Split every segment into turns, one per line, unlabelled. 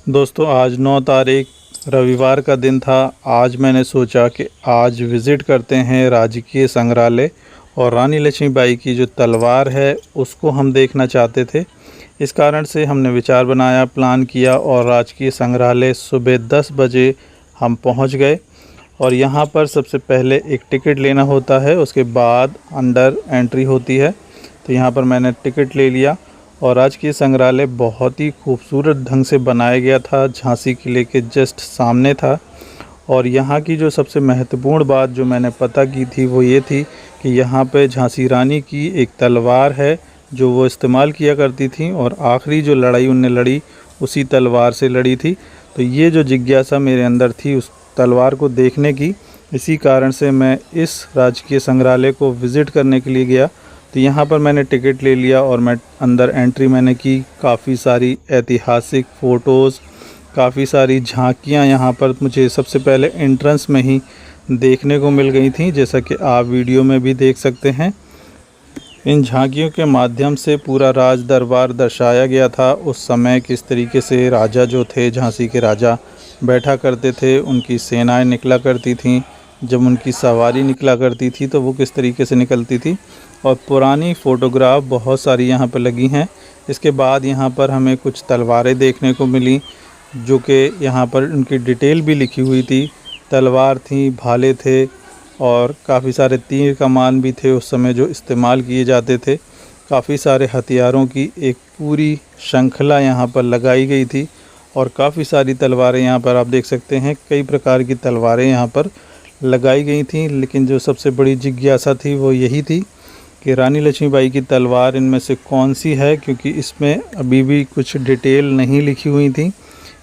दोस्तों आज 9 तारीख रविवार का दिन था। आज मैंने सोचा कि आज विज़िट करते हैं राजकीय संग्रहालय और रानी लक्ष्मीबाई की जो तलवार है उसको हम देखना चाहते थे। इस कारण से हमने विचार बनाया, प्लान किया और राजकीय संग्रहालय सुबह 10 बजे हम पहुंच गए। और यहाँ पर सबसे पहले एक टिकट लेना होता है, उसके बाद अंदर एंट्री होती है। तो यहाँ पर मैंने टिकट ले लिया और राजकीय संग्रहालय बहुत ही खूबसूरत ढंग से बनाया गया था, झांसी किले के जस्ट सामने था। और यहाँ की जो सबसे महत्वपूर्ण बात जो मैंने पता की थी वो ये थी कि यहाँ पे झांसी रानी की एक तलवार है जो वो इस्तेमाल किया करती थी और आखिरी जो लड़ाई उनने लड़ी उसी तलवार से लड़ी थी। तो ये जो जिज्ञासा मेरे अंदर थी उस तलवार को देखने की, इसी कारण से मैं इस राजकीय संग्रहालय को विज़िट करने के लिए गया। तो यहाँ पर मैंने टिकट ले लिया और मैं अंदर एंट्री मैंने की। काफ़ी सारी ऐतिहासिक फ़ोटोज़, काफ़ी सारी झांकियाँ यहाँ पर मुझे सबसे पहले एंट्रेंस में ही देखने को मिल गई थी, जैसा कि आप वीडियो में भी देख सकते हैं। इन झांकियों के माध्यम से पूरा राज दरबार दर्शाया गया था। उस समय किस तरीके से राजा जो थे, झांसी के राजा बैठा करते थे, उनकी सेनाएं निकला करती थीं, जब उनकी सवारी निकला करती थी तो वो किस तरीके से निकलती थी। और पुरानी फ़ोटोग्राफ बहुत सारी यहाँ पर लगी हैं। इसके बाद यहाँ पर हमें कुछ तलवारें देखने को मिली जो कि यहाँ पर उनकी डिटेल भी लिखी हुई थी। तलवार थी, भाले थे और काफ़ी सारे तीर कमान भी थे उस समय जो इस्तेमाल किए जाते थे। काफ़ी सारे हथियारों की एक पूरी श्रृंखला यहाँ पर लगाई गई थी और काफ़ी सारी तलवारें यहाँ पर आप देख सकते हैं। कई प्रकार की तलवारें यहाँ पर लगाई गई थी, लेकिन जो सबसे बड़ी जिज्ञासा थी वो यही थी कि रानी लक्ष्मीबाई की तलवार इनमें से कौन सी है, क्योंकि इसमें अभी भी कुछ डिटेल नहीं लिखी हुई थी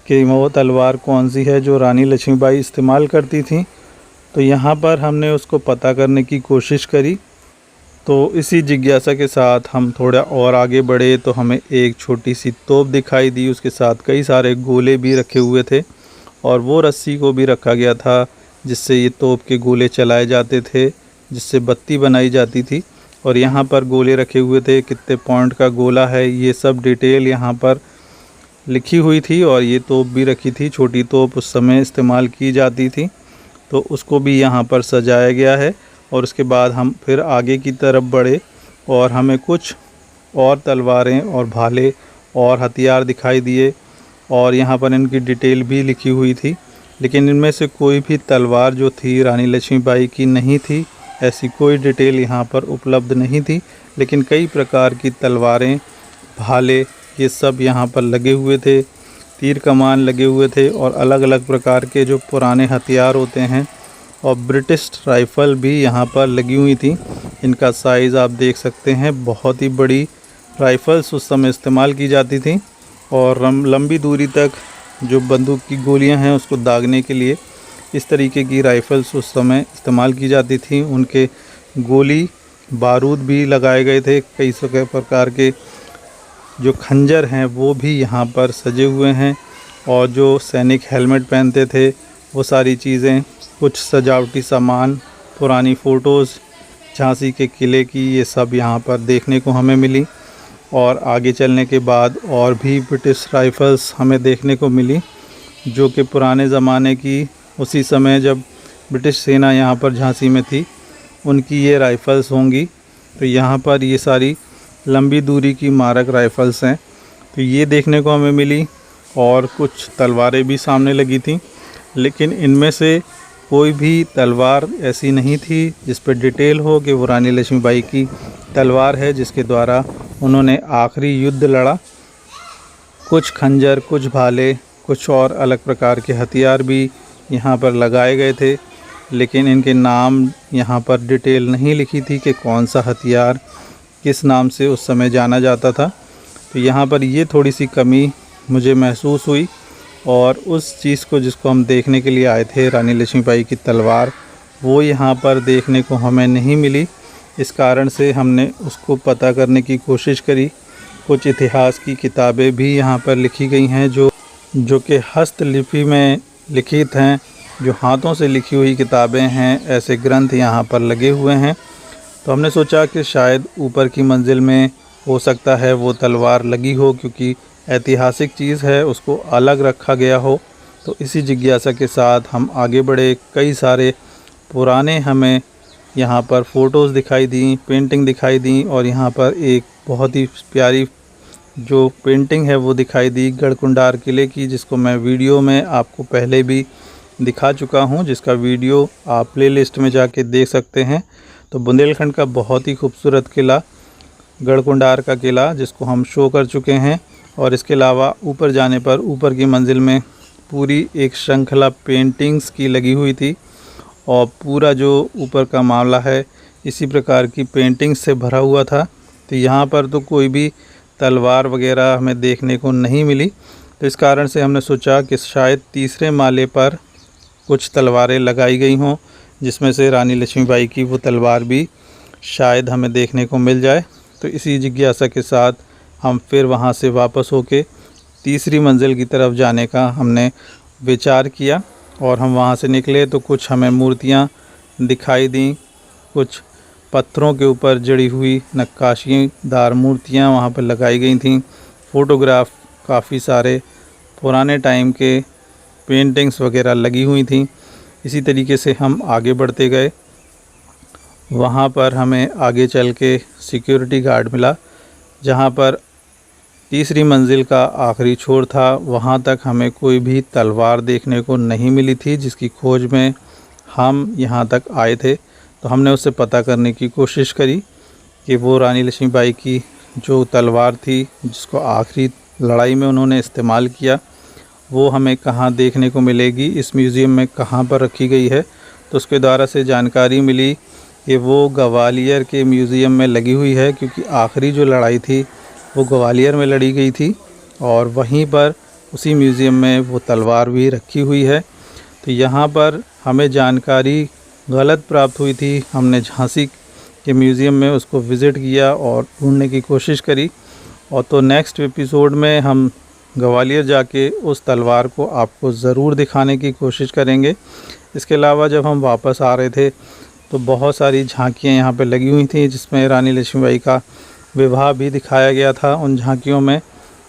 कि वो तलवार कौन सी है जो रानी लक्ष्मीबाई इस्तेमाल करती थी। तो यहाँ पर हमने उसको पता करने की कोशिश करी। तो इसी जिज्ञासा के साथ हम थोड़ा और आगे बढ़े तो हमें एक छोटी सी तोप दिखाई दी, उसके साथ कई सारे गोले भी रखे हुए थे और वो रस्सी को भी रखा गया था जिससे ये तोप के गोले चलाए जाते थे, जिससे बत्ती बनाई जाती थी। और यहाँ पर गोले रखे हुए थे, कितने पॉइंट का गोला है ये सब डिटेल यहाँ पर लिखी हुई थी। और ये तोप भी रखी थी, छोटी तोप उस समय इस्तेमाल की जाती थी, तो उसको भी यहाँ पर सजाया गया है। और उसके बाद हम फिर आगे की तरफ बढ़े और हमें कुछ और तलवारें और भाले और हथियार दिखाई दिए और यहाँ पर इनकी डिटेल भी लिखी हुई थी, लेकिन इनमें से कोई भी तलवार जो थी रानी लक्ष्मीबाई की नहीं थी। ऐसी कोई डिटेल यहाँ पर उपलब्ध नहीं थी, लेकिन कई प्रकार की तलवारें, भाले ये सब यहाँ पर लगे हुए थे, तीर कमान लगे हुए थे और अलग अलग प्रकार के जो पुराने हथियार होते हैं। और ब्रिटिश राइफ़ल भी यहाँ पर लगी हुई थी। इनका साइज़ आप देख सकते हैं, बहुत ही बड़ी राइफ़ल्स उस समय इस्तेमाल की जाती थी और लंबी दूरी तक जो बंदूक की गोलियां हैं उसको दागने के लिए इस तरीके की राइफ़ल्स उस समय इस्तेमाल की जाती थी। उनके गोली बारूद भी लगाए गए थे, कई प्रकार के जो खंजर हैं वो भी यहाँ पर सजे हुए हैं और जो सैनिक हेलमेट पहनते थे वो सारी चीज़ें, कुछ सजावटी सामान, पुरानी फ़ोटोज़ झांसी के किले की, ये सब यहाँ पर देखने को हमें मिली। और आगे चलने के बाद और भी ब्रिटिश राइफ़ल्स हमें देखने को मिली जो कि पुराने ज़माने की, उसी समय जब ब्रिटिश सेना यहाँ पर झांसी में थी उनकी ये राइफ़ल्स होंगी। तो यहाँ पर ये सारी लंबी दूरी की मारक राइफ़ल्स हैं, तो ये देखने को हमें मिली। और कुछ तलवारें भी सामने लगी थी, लेकिन इनमें से कोई भी तलवार ऐसी नहीं थी जिस पर डिटेल हो कि वो रानी लक्ष्मीबाई की तलवार है जिसके द्वारा उन्होंने आखिरी युद्ध लड़ा। कुछ खंजर, कुछ भाले, कुछ और अलग प्रकार के हथियार भी यहाँ पर लगाए गए थे, लेकिन इनके नाम यहाँ पर डिटेल नहीं लिखी थी कि कौन सा हथियार किस नाम से उस समय जाना जाता था। तो यहाँ पर ये थोड़ी सी कमी मुझे महसूस हुई और उस चीज़ को जिसको हम देखने के लिए आए थे, रानी लक्ष्मीबाई की तलवार, वो यहाँ पर देखने को हमें नहीं मिली। इस कारण से हमने उसको पता करने की कोशिश करी। कुछ इतिहास की किताबें भी यहाँ पर लिखी गई हैं जो कि हस्तलिपि में लिखित हैं, जो हाथों से लिखी हुई किताबें हैं, ऐसे ग्रंथ यहाँ पर लगे हुए हैं। तो हमने सोचा कि शायद ऊपर की मंजिल में हो सकता है वो तलवार लगी हो, क्योंकि ऐतिहासिक चीज़ है उसको अलग रखा गया हो। तो इसी जिज्ञासा के साथ हम आगे बढ़े। कई सारे पुराने हमें यहाँ पर फ़ोटोज़ दिखाई दी, पेंटिंग दिखाई दी, और यहाँ पर एक बहुत ही प्यारी जो पेंटिंग है वो दिखाई दी गढ़कुंडार किले की, जिसको मैं वीडियो में आपको पहले भी दिखा चुका हूँ, जिसका वीडियो आप प्लेलिस्ट में जाके देख सकते हैं। तो बुंदेलखंड का बहुत ही खूबसूरत किला गढ़कुंडार का किला, जिसको हम शो कर चुके हैं। और इसके अलावा ऊपर जाने पर ऊपर की मंजिल में पूरी एक श्रृंखला पेंटिंग्स की लगी हुई थी, और पूरा जो ऊपर का मामला है इसी प्रकार की पेंटिंग्स से भरा हुआ था। तो यहाँ पर तो कोई भी तलवार वगैरह हमें देखने को नहीं मिली, तो इस कारण से हमने सोचा कि शायद तीसरे माले पर कुछ तलवारें लगाई गई हों, जिसमें से रानी लक्ष्मीबाई की वो तलवार भी शायद हमें देखने को मिल जाए। तो इसी जिज्ञासा के साथ हम फिर वहाँ से वापस होके तीसरी मंजिल की तरफ जाने का हमने विचार किया, और हम वहाँ से निकले तो कुछ हमें मूर्तियाँ दिखाई दी, कुछ पत्थरों के ऊपर जड़ी हुई नक्काशीदार मूर्तियाँ वहाँ पर लगाई गई थीं। फ़ोटोग्राफ काफ़ी सारे पुराने टाइम के पेंटिंग्स वगैरह लगी हुई थीं। इसी तरीके से हम आगे बढ़ते गए। वहाँ पर हमें आगे चल के सिक्योरिटी गार्ड मिला, जहाँ पर तीसरी मंजिल का आखिरी छोर था। वहाँ तक हमें कोई भी तलवार देखने को नहीं मिली थी, जिसकी खोज में हम यहाँ तक आए थे। तो हमने उससे पता करने की कोशिश करी कि वो रानी लक्ष्मीबाई की जो तलवार थी, जिसको आखिरी लड़ाई में उन्होंने इस्तेमाल किया, वो हमें कहाँ देखने को मिलेगी, इस म्यूज़ियम में कहाँ पर रखी गई है। तो उसके द्वारा से जानकारी मिली कि वो ग्वालियर के म्यूज़ियम में लगी हुई है, क्योंकि आखिरी जो लड़ाई थी वो ग्वालियर में लड़ी गई थी, और वहीं पर उसी म्यूज़ियम में वो तलवार भी रखी हुई है। तो यहाँ पर हमें जानकारी गलत प्राप्त हुई थी। हमने झांसी के म्यूज़ियम में उसको विज़िट किया और ढूंढने की कोशिश करी, और तो नेक्स्ट एपिसोड में हम ग्वालियर जाके उस तलवार को आपको ज़रूर दिखाने की कोशिश करेंगे। इसके अलावा जब हम वापस आ रहे थे तो बहुत सारी झांकियाँ यहाँ पे लगी हुई थी, जिसमें रानी लक्ष्मीबाई का विवाह भी दिखाया गया था उन झांकियों में।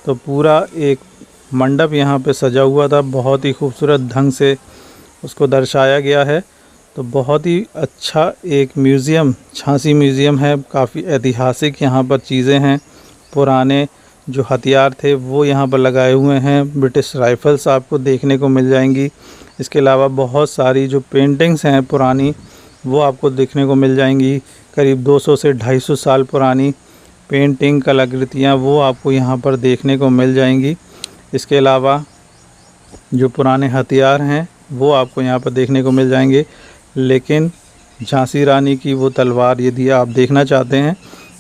तो पूरा एक मंडप यहाँ पे सजा हुआ था, बहुत ही खूबसूरत ढंग से उसको दर्शाया गया है। तो बहुत ही अच्छा एक म्यूज़ियम झांसी म्यूज़ियम है। काफ़ी ऐतिहासिक यहाँ पर चीज़ें हैं, पुराने जो हथियार थे वो यहाँ पर लगाए हुए हैं। ब्रिटिश राइफ़ल्स आपको देखने को मिल जाएंगी। इसके अलावा बहुत सारी जो पेंटिंग्स हैं पुरानी, वो आपको देखने को मिल जाएंगी। करीब 200 से 250 साल पुरानी पेंटिंग कलाकृतियाँ वो आपको यहाँ पर देखने को मिल जाएंगी। इसके अलावा जो पुराने हथियार हैं वो आपको यहाँ पर देखने को मिल जाएंगे। लेकिन झांसी रानी की वो तलवार यदि आप देखना चाहते हैं,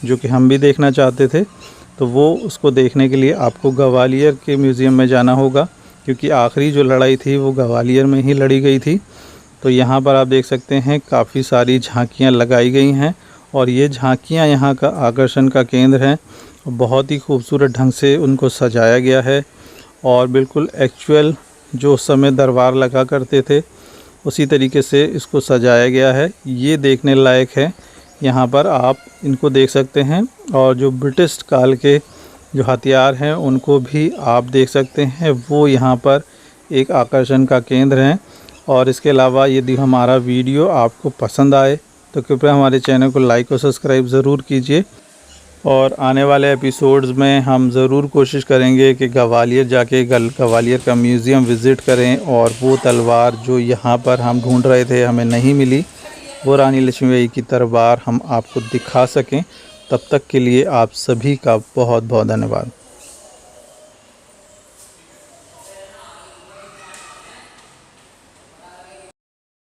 जो कि हम भी देखना चाहते थे, तो वो उसको देखने के लिए आपको ग्वालियर के म्यूज़ियम में जाना होगा, क्योंकि आखिरी जो लड़ाई थी वो ग्वालियर में ही लड़ी गई थी। तो यहाँ पर आप देख सकते हैं काफ़ी सारी झांकियाँ लगाई गई हैं, और ये झांकियाँ यहाँ का आकर्षण का केंद्र हैं। बहुत ही खूबसूरत ढंग से उनको सजाया गया है, और बिल्कुल एक्चुअल जो उस समय दरबार लगा करते थे उसी तरीके से इसको सजाया गया है। ये देखने लायक है, यहाँ पर आप इनको देख सकते हैं। और जो ब्रिटिश काल के जो हथियार हैं उनको भी आप देख सकते हैं, वो यहाँ पर एक आकर्षण का केंद्र हैं। और इसके अलावा यदि हमारा वीडियो आपको पसंद आए तो कृपया हमारे चैनल को लाइक और सब्सक्राइब ज़रूर कीजिए। और आने वाले एपिसोड्स में हम ज़रूर कोशिश करेंगे कि ग्वालियर जाके ग्वालियर का म्यूज़ियम विज़िट करें, और वो तलवार जो यहाँ पर हम ढूंढ रहे थे हमें नहीं मिली, वो रानी लक्ष्मीबाई की तलवार हम आपको दिखा सकें। तब तक के लिए आप सभी का बहुत बहुत धन्यवाद।